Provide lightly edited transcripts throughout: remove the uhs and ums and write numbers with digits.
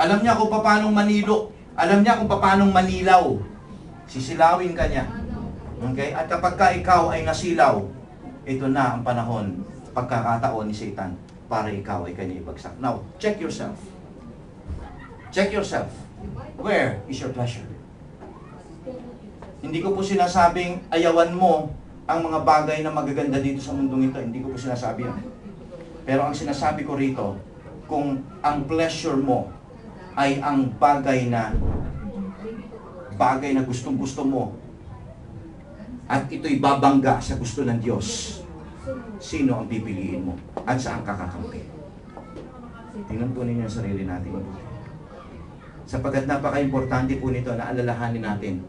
Alam niya kung paano manilo. Alam niya kung paano manilaw. Sisilawin ka niya. Okay? At kapag ka ikaw ay nasilaw, ito na ang panahon, pagkakataon ni Satan para ikaw ay kanya ibagsak. Now, check yourself. Check yourself. Where is your pleasure? Hindi ko po sinasabing ayawan mo ang mga bagay na magaganda dito sa mundong ito. Hindi ko po sinasabi yan. Pero ang sinasabi ko rito, kung ang pleasure mo ay ang bagay na gustong-gusto mo at ito'y babangga sa gusto ng Diyos, sino ang pipiliin mo at saan ka kakampi? Tingnan po ninyo ang sarili natin. Sapagkat napaka-importante po nito na alalahanin natin,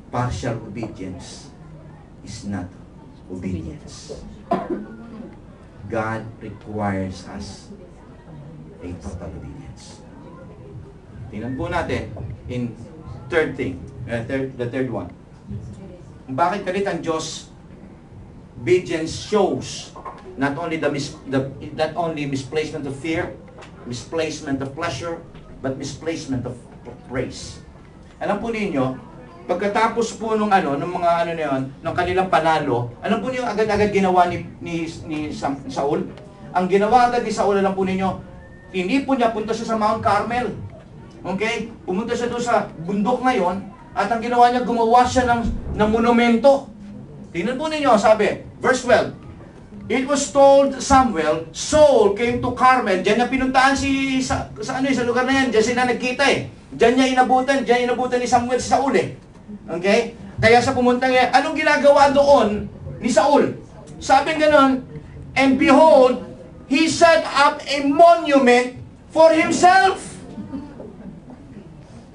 partial obedience is not obedience. God requires us a total obedience. Tingnan po natin in the third one. Bakit galit ang Diyos? Obedience shows not only not only misplacement of fear, misplacement of pleasure, but misplacement of praise. Alam po ninyo, pagkatapos po nung ng kanilang panalo, alam po niyo agad-agad ginawa ni Saul? Ang ginawa agad ni Saul, alam po ninyo, hindi po niya punta siya sa Mount Carmel. Okay? Pumunta siya doon sa bundok ngayon, at ang ginawa niya, gumawa siya ng monumento. Tingnan po ninyo, sabi, verse 12, it was told Samuel, Saul came to Carmel. Diyan niya pinuntahan sa lugar na yan. Diyan sila nagkita eh. Diyan niya inabutan ni Samuel si Saul eh. Okay? Kaya sa pumunta niya, anong ginagawa doon ni Saul? Sabi gano'n, and behold, he set up a monument for himself.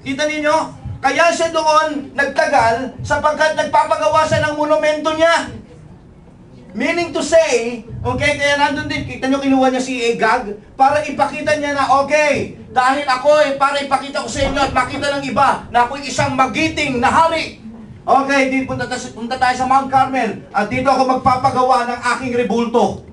Kita ninyo? Kaya siya doon nagtagal sapagkat nagpapagawa siya ng monumento niya. Meaning to say, okay, kaya nandun din, kita nyo kinuha niya si Agag para ipakita niya na, okay, dahil ako para ipakita ko sa inyo at makita ng iba na ako'y isang magiting na hari. Okay, punta tayo sa Mount Carmel at dito ako magpapagawa ng aking rebulto.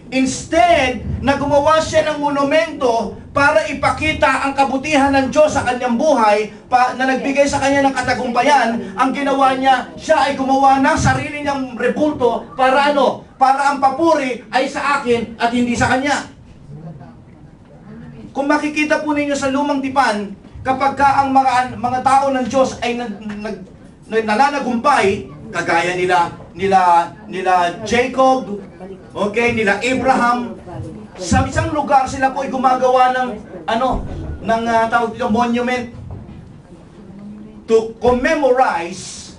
Instead, na gumawa siya ng monumento para ipakita ang kabutihan ng Diyos sa kanyang buhay, na nagbigay sa kanya ng katagumpayan, ang ginawa niya, siya ay gumawa ng sarili niyang rebulto para ano? Para ang papuri ay sa akin at hindi sa kanya. Kung makikita po ninyo sa lumang tipan, kapag ka ang mga tao ng Diyos ay nananagumpay, kagaya nila Jacob, okay, nila Abraham, sa isang lugar sila po ay gumagawa ng tawag dito, monument to commemorize,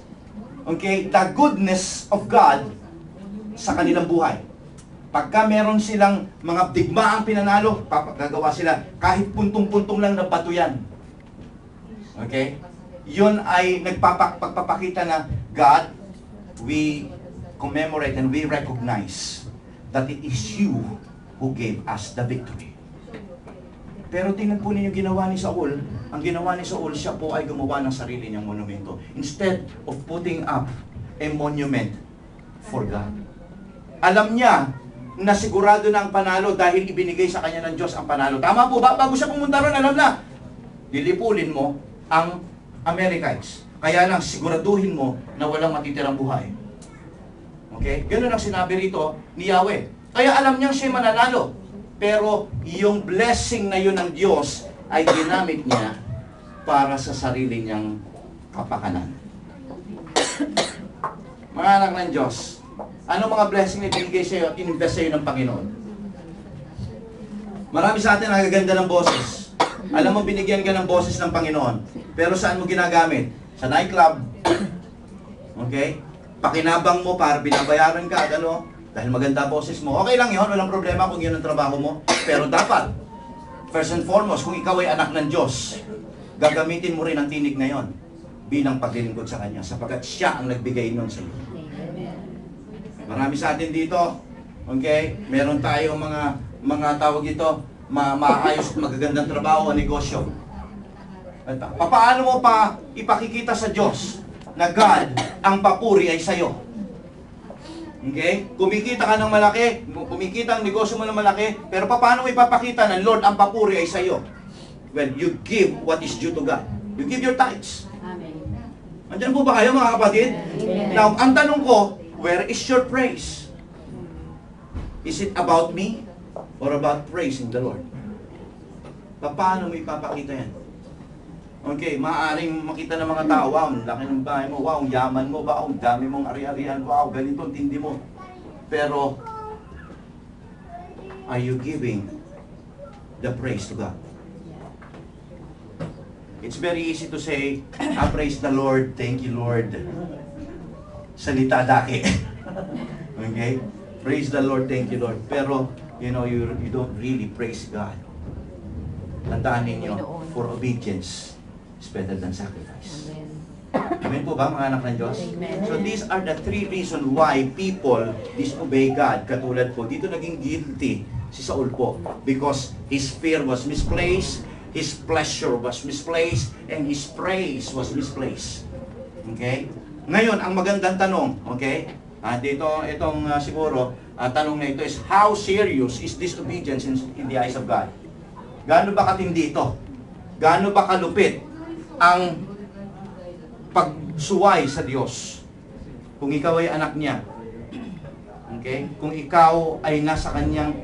okay, the goodness of God sa kanilang buhay. Pagka meron silang mga digmaang pinanalo, gagawa sila kahit puntong-puntong lang na bato yan. Okay? Yun ay pagpapakita na God, we commemorate and we recognize that it is you who gave us the victory. Pero tingnan po ninyo ginawa ni Saul. Ang ginawa ni Saul, siya po ay gumawa ng sarili niyang monumento. Instead of putting up a monument for God. Alam niya na sigurado na ang panalo dahil ibinigay sa kanya ng Diyos ang panalo. Tama po ba? Bago siya pumunta ron, alam na, lilipulin mo ang Amalekites. Kaya lang, siguraduhin mo na walang matitirang buhay. Okay? Ganun ang sinabi rito ni Yahweh. Kaya alam niyang siya mananalo. Pero yung blessing na yun ng Diyos ay ginamit niya para sa sarili niyang kapakanan. Mga anak ng Diyos, ano mga blessing na binigay sa iyo at ininvest sa iyo ng Panginoon? Marami sa atin nagaganda ng boses. Alam mo, binigyan ka ng boses ng Panginoon. Pero saan mo ginagamit? Sa nightclub. Okay? Pakinabang mo para binabayaran ka, dahil maganda boses mo. Okay lang yun, walang problema kung yun ang trabaho mo. Pero dapat, first and foremost, kung ikaw ay anak ng Diyos, gagamitin mo rin ang tinig na yon bilang paglilingkod sa Kanya, sapagkat siya ang nagbigay nun sa iyo. Marami sa atin dito, okay, meron tayong mga tawag ito, maayos at magagandang trabaho o negosyo. At paano mo pa ipakikita sa Diyos na God, ang papuri ay sa'yo? Okay? Kumikita ka ng malaki, kumikita ang negosyo mo ng malaki, pero paano mo ipapakita na Lord, ang papuri ay sa'yo? Well, you give what is due to God. You give your tithes. Amen. Andiyan po ba kayo mga kapatid? Amen. Now, ang tanong ko, where is your praise? Is it about me or about praising the Lord? Paano mo ipapakita yan? Okay, maaaring makita ng mga tao, wow, ang laki ng bahay mo, wow, ang yaman mo, wow, ang dami mong ari-arian, wow, ganito, ang tindi mo. Pero, are you giving the praise to God? It's very easy to say, praise the Lord, thank you Lord. Salita daki. Okay? Praise the Lord, thank you Lord. Pero, you know, you don't really praise God. Tandaan ninyo, for obedience is better than sacrifice. Amen po ba, mga anak ng Diyos? Amen. So these are the three reasons why people disobey God. Katulad po, dito naging guilty si Saul po. Because his fear was misplaced, his pleasure was misplaced, and his praise was misplaced. Okay? Ngayon, ang magandang tanong, okay? Itong siguro, tanong na ito is, how serious is disobedience in the eyes of God? Gaano ba katindi ito? Gaano ba kalupit ang pagsuway sa Diyos? Kung ikaw ay anak niya, okay? Kung ikaw ay nasa kanyang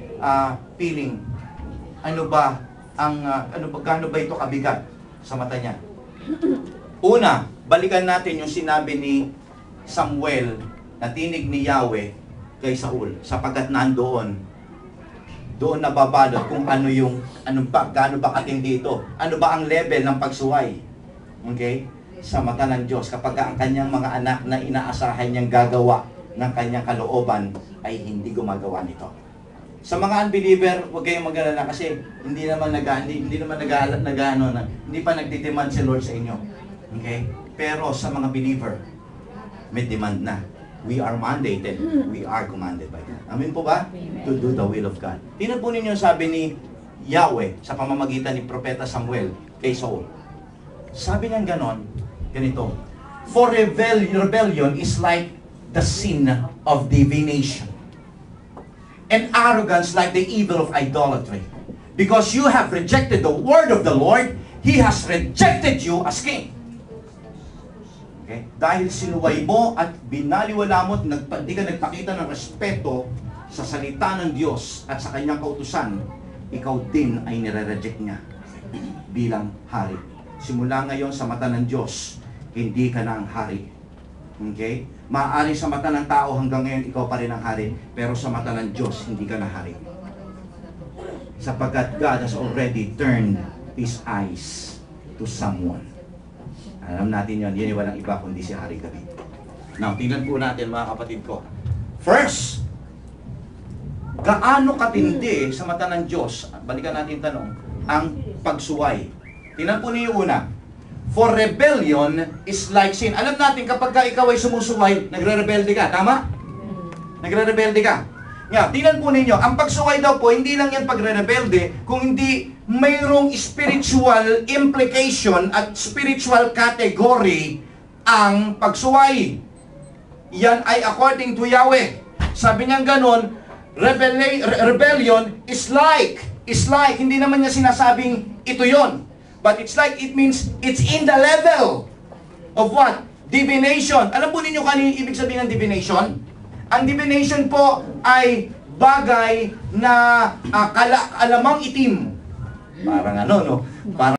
feeling, gaano ba ito kabigat sa mata niya? Una, balikan natin yung sinabi ni Samuel na tinig ni Yahweh kay Saul, sapagkat nandoon doon nababalot kung gaano ba katindi ito, ano ba ang level ng pagsuway, okay, sa mata ng Diyos kapag ang kanyang mga anak na inaasahan niyang gagawa ng kanyang kalooban ay hindi gumagawa nito. Sa mga unbeliever, huwag kayong mag-alala kasi hindi pa nagdidemand si Lord sa inyo. Okay? Pero sa mga believer, may demand na. We are mandated. We are commanded by God. Amen po ba? Amen. To do the will of God. Tingnan po ninyo sabi ni Yahweh sa pamamagitan ni Propeta Samuel kay Saul. Sabi niya ganito, for rebellion is like the sin of divination, and arrogance like the evil of idolatry. Because you have rejected the word of the Lord, He has rejected you as king. Okay? Dahil sinuway mo at binaliwala mo at di ka nagpakita ng respeto sa salita ng Diyos at sa kanyang kautusan, ikaw din ay nire-reject niya bilang hari. Simula ngayon sa mata ng Diyos, hindi ka na ang hari. Okay? Maaari sa mata ng tao hanggang ngayon ikaw pa rin ang hari, pero sa mata ng Diyos, hindi ka na hari. Sapagkat God has already turned His eyes to someone. Alam natin yun ay walang iba kundi si Hari David. Now, tingnan po natin mga kapatid ko. First, gaano katindi sa mata ng Diyos, balikan natin tanong, ang pagsuway. Tingnan po niyo una. For rebellion is like sin. Alam natin kapag ikaw ay sumusuway, nagre-rebelde ka, tama? Nagre-rebelde ka. Tingnan po ninyo, ang pagsuway daw po, hindi lang yan pagre-rebelde, kung hindi mayroong spiritual implication at spiritual category ang pagsuway. Yan ay according to Yahweh. Sabi niya ganon, rebellion is like, hindi naman niya sinasabing ito yon. But it's like, it means it's in the level of what? Divination. Alam po ninyo kanino ibig sabihin ng divination? Ang divination po ay bagay na alamang itim. Parang no? Parang